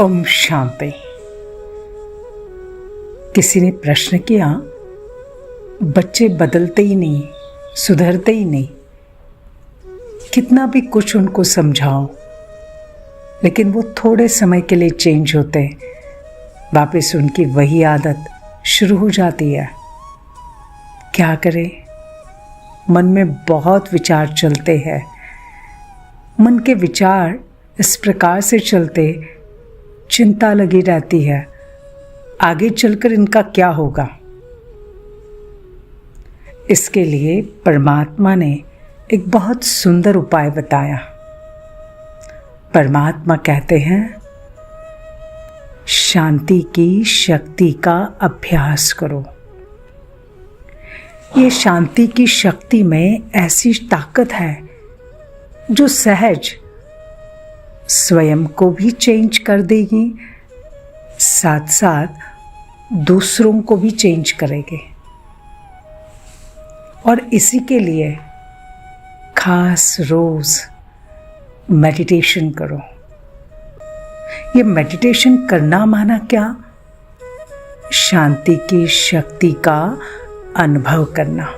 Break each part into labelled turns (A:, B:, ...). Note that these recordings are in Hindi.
A: ओम शांति। किसी ने प्रश्न किया, बच्चे बदलते ही नहीं, सुधरते ही नहीं, कितना भी कुछ उनको समझाओ लेकिन वो थोड़े समय के लिए चेंज होते हैं, वापस उनकी वही आदत शुरू हो जाती है। क्या करें? मन में बहुत विचार चलते हैं। मन के विचार इस प्रकार से चलते, चिंता लगी रहती है, आगे चलकर इनका क्या होगा। इसके लिए परमात्मा ने एक बहुत सुंदर उपाय बताया। परमात्मा कहते हैं, शांति की शक्ति का अभ्यास करो। ये शांति की शक्ति में ऐसी ताकत है जो सहज स्वयं को भी चेंज कर देगी, साथ साथ दूसरों को भी चेंज करेगी। और इसी के लिए खास रोज मेडिटेशन करो। ये मेडिटेशन करना माना क्या? शांति की शक्ति का अनुभव करना।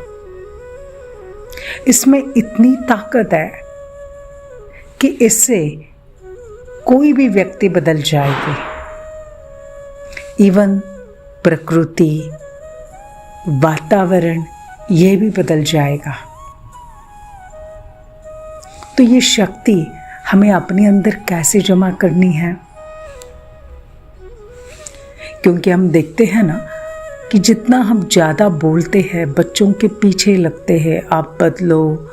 A: इसमें इतनी ताकत है कि इससे कोई भी व्यक्ति बदल जाएगी। इवन प्रकृति, वातावरण, ये भी बदल जाएगा। तो ये शक्ति हमें अपने अंदर कैसे जमा करनी है? क्योंकि हम देखते हैं ना कि जितना हम ज़्यादा बोलते हैं, बच्चों के पीछे लगते हैं, आप बदलो,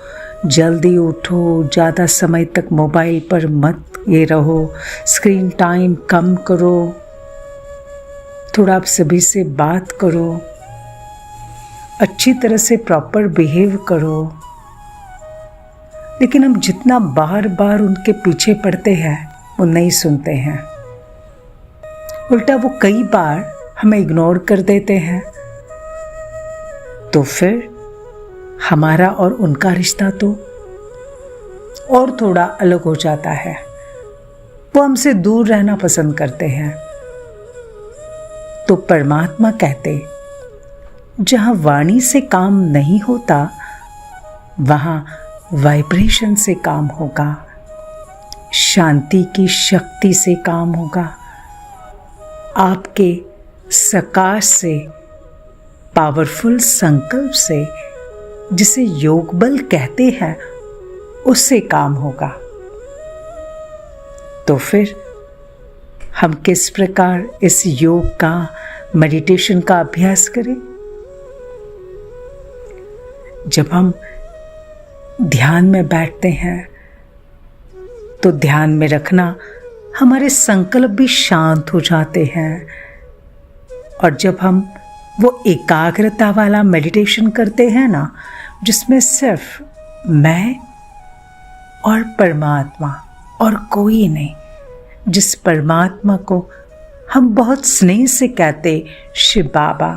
A: जल्दी उठो, ज़्यादा समय तक मोबाइल पर मत ये रहो, स्क्रीन टाइम कम करो, थोड़ा आप सभी से बात करो, अच्छी तरह से प्रॉपर बिहेव करो। लेकिन हम जितना बार बार उनके पीछे पड़ते हैं, वो नहीं सुनते हैं। उल्टा वो कई बार हमें इग्नोर कर देते हैं। तो फिर हमारा और उनका रिश्ता तो और थोड़ा अलग हो जाता है। वो हमसे दूर रहना पसंद करते हैं। तो परमात्मा कहते, जहां वाणी से काम नहीं होता, वहां वाइब्रेशन से काम होगा, शांति की शक्ति से काम होगा, आपके सकाश से, पावरफुल संकल्प से, जिसे योग बल कहते हैं, उससे काम होगा। तो फिर हम किस प्रकार इस योग का, मेडिटेशन का अभ्यास करें? जब हम ध्यान में बैठते हैं तो ध्यान में रखना, हमारे संकल्प भी शांत हो जाते हैं। और जब हम वो एकाग्रता वाला मेडिटेशन करते हैं ना, जिसमें सिर्फ मैं और परमात्मा और कोई नहीं, जिस परमात्मा को हम बहुत स्नेह से कहते शिव बाबा,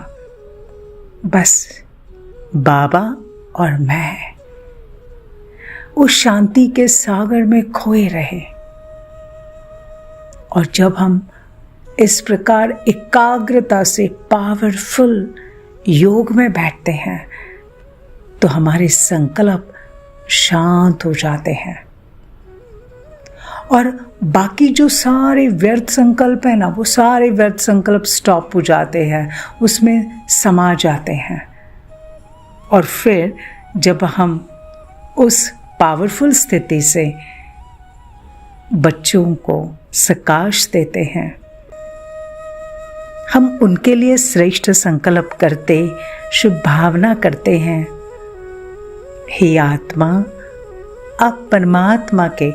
A: बस बाबा और मैं उस शांति के सागर में खोए रहे। और जब हम इस प्रकार एकाग्रता से पावरफुल योग में बैठते हैं तो हमारे संकल्प शांत हो जाते हैं। और बाकी जो सारे व्यर्थ संकल्प है ना, वो सारे व्यर्थ संकल्प स्टॉप हो जाते हैं, उसमें समा जाते हैं। और फिर जब हम उस पावरफुल स्थिति से बच्चों को सकाश देते हैं, हम उनके लिए श्रेष्ठ संकल्प करते, शुभ भावना करते हैं। हे आत्मा, आप परमात्मा के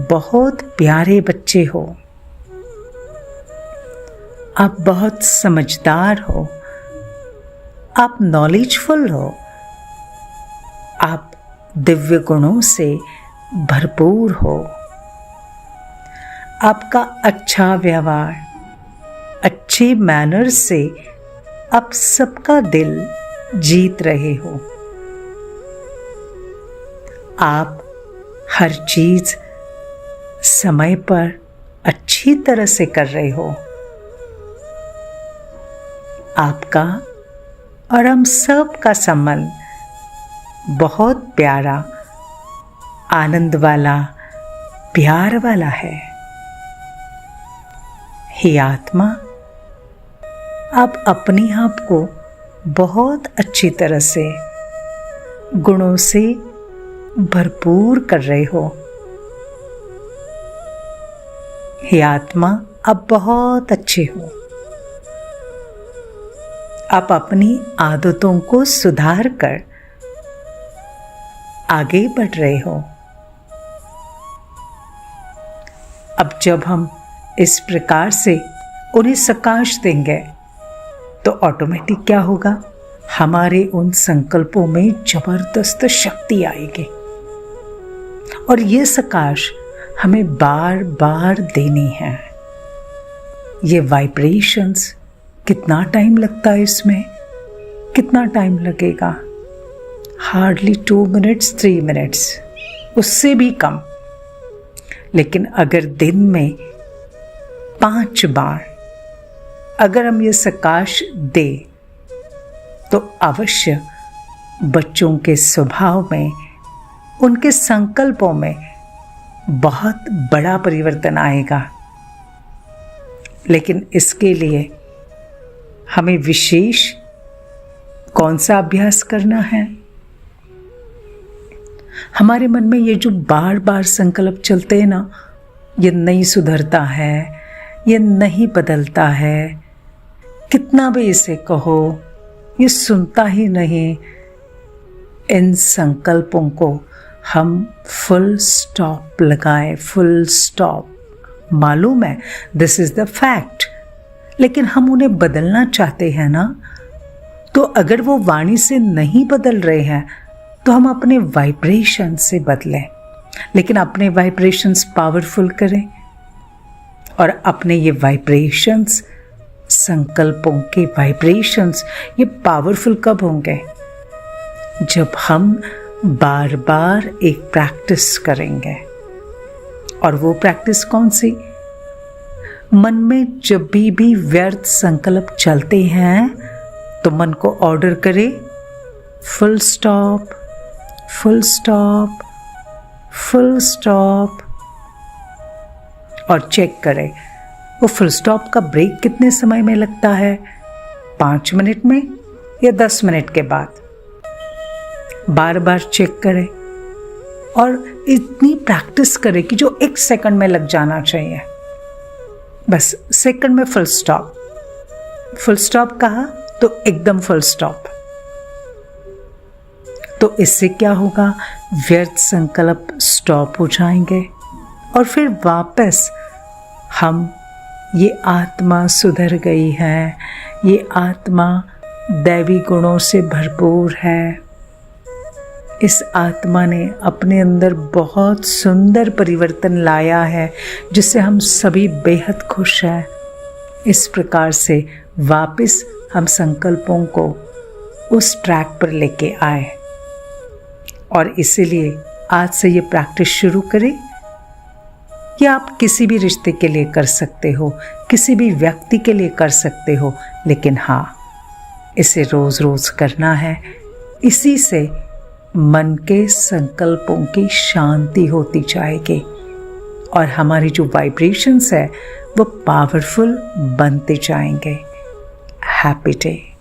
A: बहुत प्यारे बच्चे हो, आप बहुत समझदार हो, आप नॉलेजफुल हो, आप दिव्य गुणों से भरपूर हो, आपका अच्छा व्यवहार, अच्छे मैनर्स से आप सबका दिल जीत रहे हो। आप हर चीज समय पर अच्छी अच्छी तरह से कर रहे हो। आपका और हम सब का संबंध बहुत प्यारा, आनंद वाला, प्यार वाला है। हे आत्मा, आप अपने आप को बहुत अच्छी तरह से गुणों से भरपूर कर रहे हो। हे आत्मा, आप बहुत अच्छे हो। आप अपनी आदतों को सुधार कर आगे बढ़ रहे हो। अब जब हम इस प्रकार से उन्हें सकाश देंगे तो ऑटोमेटिक क्या होगा, हमारे उन संकल्पों में जबरदस्त शक्ति आएगी और ये सकाश हमें बार बार देनी है। ये वाइब्रेशंस, कितना टाइम लगता है इसमें, कितना टाइम लगेगा? हार्डली 2 मिनट्स 3 मिनट्स, उससे भी कम। लेकिन अगर दिन में 5 बार अगर हम ये सकाश दे तो अवश्य बच्चों के स्वभाव में, उनके संकल्पों में बहुत बड़ा परिवर्तन आएगा। लेकिन इसके लिए हमें विशेष कौन सा अभ्यास करना है? हमारे मन में ये जो बार बार संकल्प चलते हैं ना, ये नहीं सुधरता है, ये नहीं बदलता है, कितना भी इसे कहो ये सुनता ही नहीं। इन संकल्पों को हम फुल स्टॉप लगाएं, फुल स्टॉप। मालूम है, दिस इज द फैक्ट, लेकिन हम उन्हें बदलना चाहते हैं ना। तो अगर वो वाणी से नहीं बदल रहे हैं तो हम अपने वाइब्रेशन से बदलें, लेकिन अपने वाइब्रेशंस पावरफुल करें। और अपने ये वाइब्रेशंस, संकल्पों के वाइब्रेशंस, ये पावरफुल कब होंगे? जब हम बार बार एक प्रैक्टिस करेंगे। और वो प्रैक्टिस कौन सी? मन में जब भी व्यर्थ संकल्प चलते हैं तो मन को ऑर्डर करे, full stop, full stop, full stop. और चेक करें वो फुल स्टॉप का ब्रेक कितने समय में लगता है, 5 मिनट में या 10 मिनट के बाद। बार बार चेक करें और इतनी प्रैक्टिस करें कि जो 1 सेकंड में लग जाना चाहिए। बस सेकंड में फुल स्टॉप। फुल स्टॉप कहा तो एकदम फुल स्टॉप। तो इससे क्या होगा, व्यर्थ संकल्प स्टॉप हो जाएंगे और फिर वापस हम, ये आत्मा सुधर गई है, ये आत्मा दैवी गुणों से भरपूर है, इस आत्मा ने अपने अंदर बहुत सुंदर परिवर्तन लाया है जिससे हम सभी बेहद खुश हैं। इस प्रकार से वापस हम संकल्पों को उस ट्रैक पर लेके आए। और इसीलिए आज से ये प्रैक्टिस शुरू करें। या आप किसी भी रिश्ते के लिए कर सकते हो, किसी भी व्यक्ति के लिए कर सकते हो, लेकिन हाँ, इसे रोज रोज करना है। इसी से मन के संकल्पों की शांति होती जाएगी और हमारी जो वाइब्रेशंस है वो पावरफुल बनते जाएंगे। Happy day.